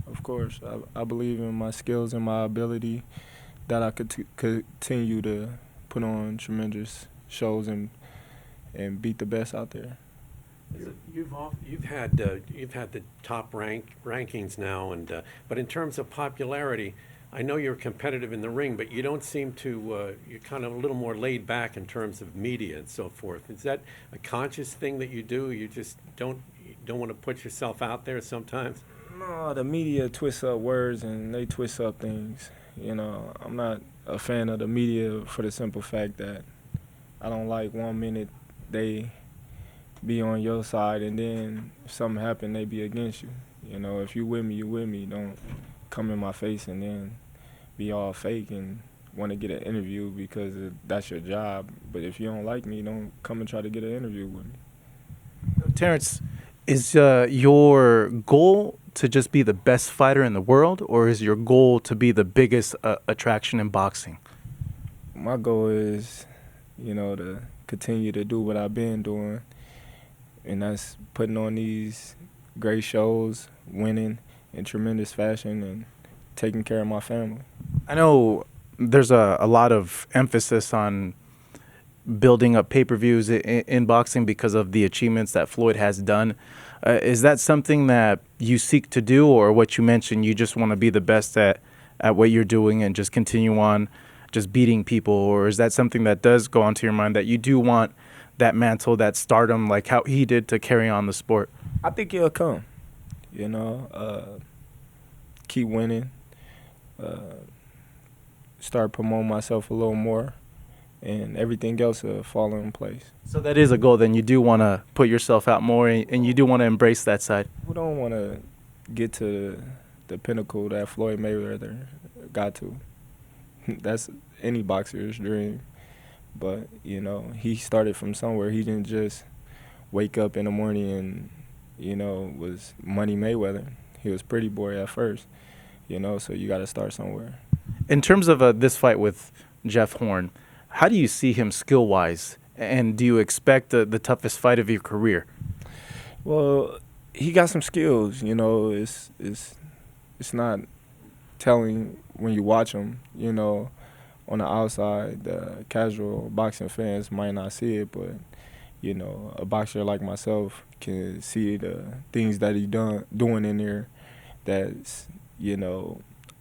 Of course. I believe in my skills and my ability that I could continue to put on tremendous shows and beat the best out there. You've had the top rankings now, and but in terms of popularity, I know you're competitive in the ring, but you don't seem to. You're kind of a little more laid back in terms of media and so forth. Is that a conscious thing that you do? You just don't want to put yourself out there sometimes. No, the media twists up words and they twist up things. I'm not a fan of the media for the simple fact that I don't like 1 minute they be on your side and then if something happen they be against you. If you with me, you with me. Don't come in my face and then be all fake and want to get an interview because that's your job. But if you don't like me, don't come and try to get an interview with me. Terrence, is your goal to just be the best fighter in the world, or is your goal to be the biggest attraction in boxing? My goal is, to continue to do what I've been doing, and that's putting on these great shows, winning in tremendous fashion, and taking care of my family. I know there's a lot of emphasis on building up pay-per-views in boxing because of the achievements that Floyd has done. Is that something that you seek to do, or what you mentioned, you just want to be the best at what you're doing and just continue on just beating people? Or is that something that does go onto your mind, that you do want that mantle, that stardom, like how he did, to carry on the sport? I think it'll come, keep winning, start promoting myself a little more, and everything else will fall in place. So that is a goal, then. You do want to put yourself out more, and you do want to embrace that side. We don't want to get to the pinnacle that Floyd Mayweather got to. That's any boxer's dream. But, he started from somewhere. He didn't just wake up in the morning and, was Money Mayweather. He was Pretty Boy at first, so you got to start somewhere. In terms of this fight with Jeff Horn, how do you see him skill-wise, and do you expect the toughest fight of your career? Well, he got some skills. It's not telling when you watch him. On the outside, the casual boxing fans might not see it, but a boxer like myself can see the things that he doing in there that's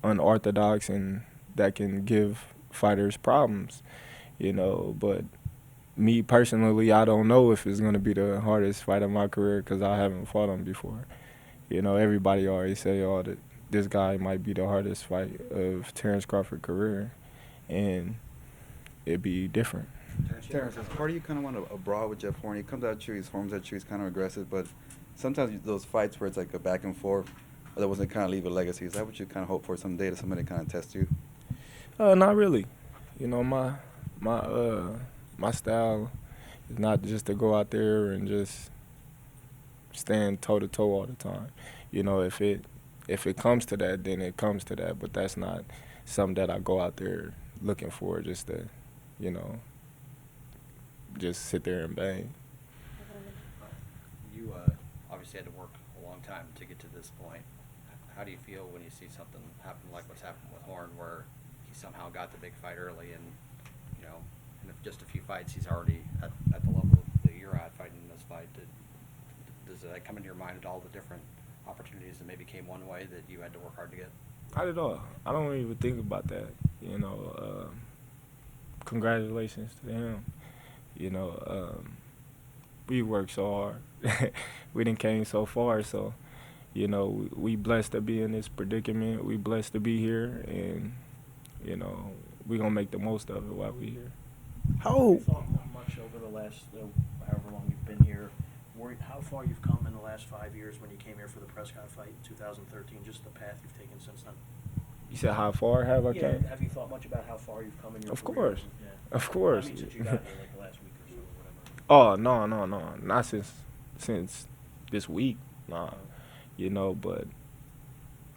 unorthodox and that can give fighters problems. But me personally, I don't know if it's going to be the hardest fight of my career because I haven't fought him before. Everybody always say, that this guy might be the hardest fight of Terence Crawford's career, and it'd be different. Terence, as part of you kind of want a brawl with Jeff Horn. He comes at you, he forms at you, he's kind of aggressive, but sometimes those fights where it's like a back and forth, that wasn't kind of leave a legacy. Is that what you kind of hope for someday, that somebody kind of test you? Not really. My style is not just to go out there and just stand toe to toe all the time. If it comes to that, then it comes to that. But that's not something that I go out there looking for, just to, just sit there and bang. You obviously had to work a long time to get to this point. How do you feel when you see something happen like what's happened with Horn, where he somehow got the big fight early, and in just a few fights he's already at the level that you're at fighting this fight? Does that come into your mind at all, the different opportunities that maybe came one way that you had to work hard to get? Not at all. I don't even think about that. Congratulations to him. We worked so hard. We done came so far, so we blessed to be in this predicament. We blessed to be here, and we gonna make the most of it while we here. How You've thought much over the last, however long you've been here, how far you've come in the last 5 years when you came here for the Prescott fight in 2013, just the path you've taken since then? You said how far have I Yeah, come? have you thought much about how far you've come in your Of career? course. Yeah. Of course. I mean, since you got here, like the last week or so, or whatever. Oh, no. Not since this week. Nah. But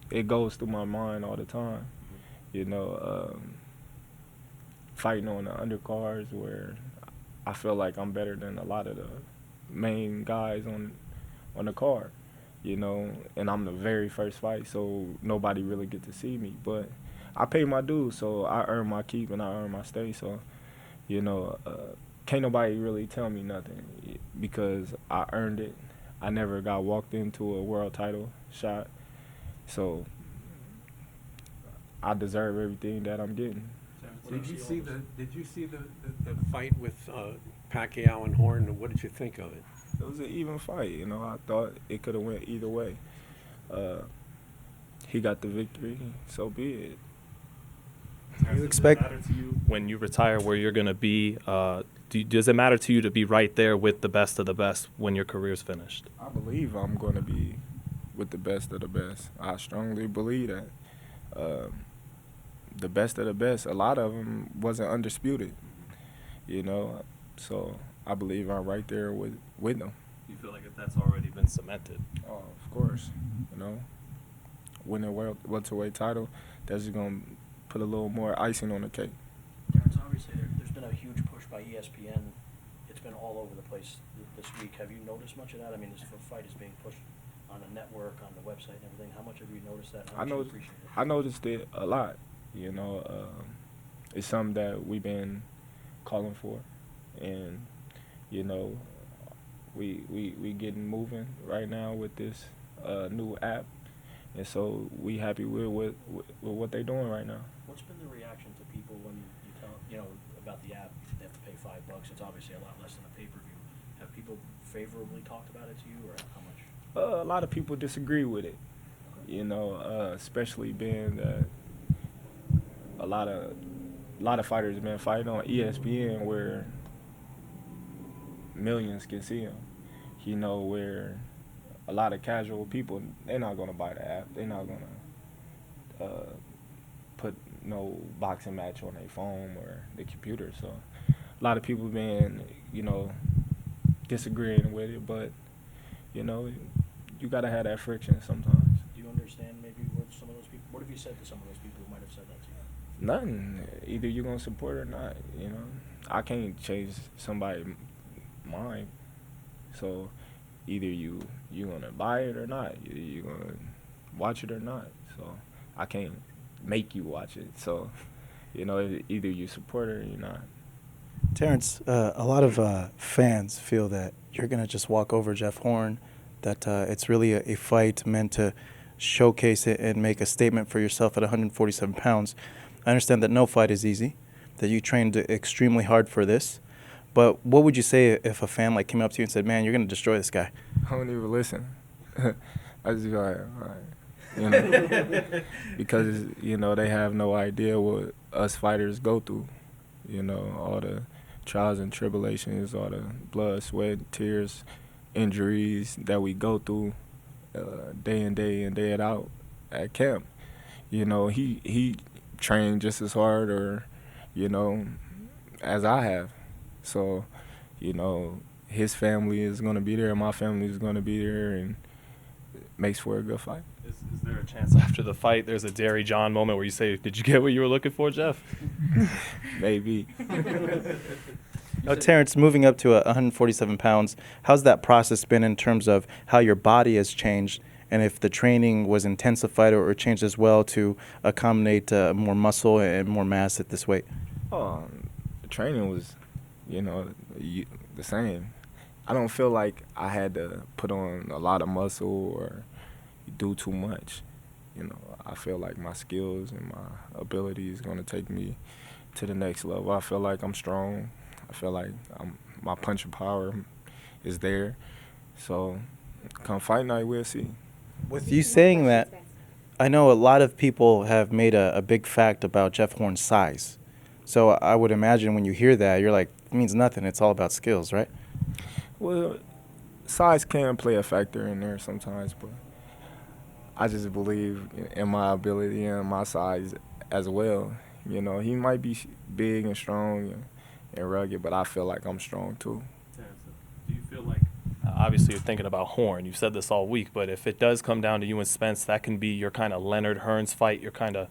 it goes through my mind all the time. Fighting on the undercards where I feel like I'm better than a lot of the main guys on the card. you know, and I'm the very first fight, so nobody really get to see me. But I pay my dues, so I earn my keep and I earn my stay. So, you know, can't nobody really tell me nothing because I earned it. I never got walked into a world title shot, so I deserve everything that I'm getting. Did you see the fight with Pacquiao and Horn? What did you think of it? It was an even fight, you know. I thought it could have went either way. He got the victory, so be it. You expect does it matter to you when you retire where you're going to be? Does it matter to you to be right there with the best of the best when your career's finished? I believe I'm going to be with the best of the best. I strongly believe that. The best of the best, a lot of them wasn't undisputed, you know. So I believe I'm right there with them. You feel like if that's already been cemented? Oh, of course, you know. Winning a world welterweight title, that's just going to put a little more icing on the cake. Terrence, obviously there's been a huge push by ESPN. It's been all over the place this week. Have you noticed much of that? I mean, this fight is being pushed on the network, on the website and everything. How much have you noticed that? How much do you appreciate it? I noticed it a lot. You know, it's something that we've been calling for, and you know, we getting moving right now with this new app, and so we happy with what they're doing right now. What's been the reaction to people when you tell about the app? They have to pay $5. It's obviously a lot less than a pay-per-view. Have people favorably talked about it to you, or how much? A lot of people disagree with it. You know, especially being that a lot of fighters have been fighting on ESPN where millions can see them. You know, where a lot of casual people, they're not gonna buy the app. They're not gonna put no boxing match on their phone or the computer. So a lot of people been, you know, disagreeing with it, but you know, you gotta have that friction sometimes. Do you understand maybe what some of those people? What have you said to some of those people who might have said that to you? Nothing. Either you're gonna support it or not. You know, I can't change somebody's mind. So either you gonna buy it or not. You gonna watch it or not. So I can't make you watch it. So you know, either you support it or you're not. Terrence, a lot of fans feel that you're going to just walk over Jeff Horn, that it's really a fight meant to showcase it and make a statement for yourself at 147 pounds. I understand that no fight is easy, that you trained extremely hard for this. But what would you say if a fan like came up to you and said, man, you're going to destroy this guy? I don't even listen. I just go, all right. You know, because, you know, they have no idea what us fighters go through. You know, all the trials and tribulations, all the blood, sweat, tears, injuries that we go through day in and day out at camp. You know, he trained just as hard or, you know, as I have. So, you know, his family is going to be there, my family is going to be there, and it makes for a good fight. Is there a chance after the fight there's a Derry John moment where you say, did you get what you were looking for, Jeff? Maybe. Now, Terrence, moving up to 147 pounds, how's that process been in terms of how your body has changed, and if the training was intensified or changed as well to accommodate more muscle and more mass at this weight? Oh, the training was, you know, the same. I don't feel like I had to put on a lot of muscle or do too much. You know, I feel like my skills and my ability is going to take me to the next level. I feel like I'm strong. I feel like my punching power is there. So come fight night, we'll see. With you saying that, I know a lot of people have made a big fact about Jeff Horn's size. So I would imagine when you hear that, you're like, it means nothing. It's all about skills, right? Well, size can play a factor in there sometimes, but I just believe in my ability and my size as well. You know, he might be big and strong and rugged, but I feel like I'm strong too. Do you feel like, obviously you're thinking about Horn, you've said this all week, but if it does come down to you and Spence, that can be your kind of Leonard Hearns fight, your kind of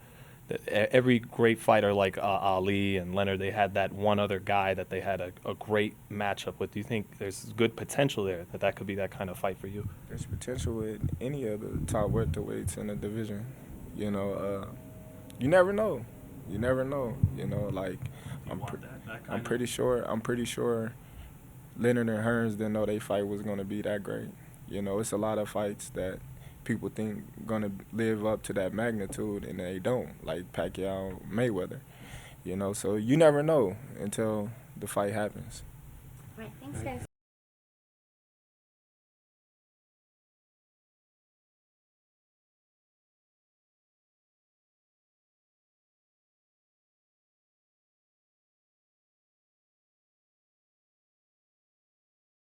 Every great fighter like Ali and Leonard, they had that one other guy that they had a great matchup with. Do you think there's good potential there that could be that kind of fight for you? There's potential with any of the top welterweights in the division. You know, you never know. You never know. You know, like I'm pretty sure Leonard and Hearns didn't know their fight was gonna be that great. You know, it's a lot of fights that people think gonna live up to that magnitude, and they don't. Like Pacquiao, Mayweather. You know, so you never know until the fight happens. All right, thanks, guys.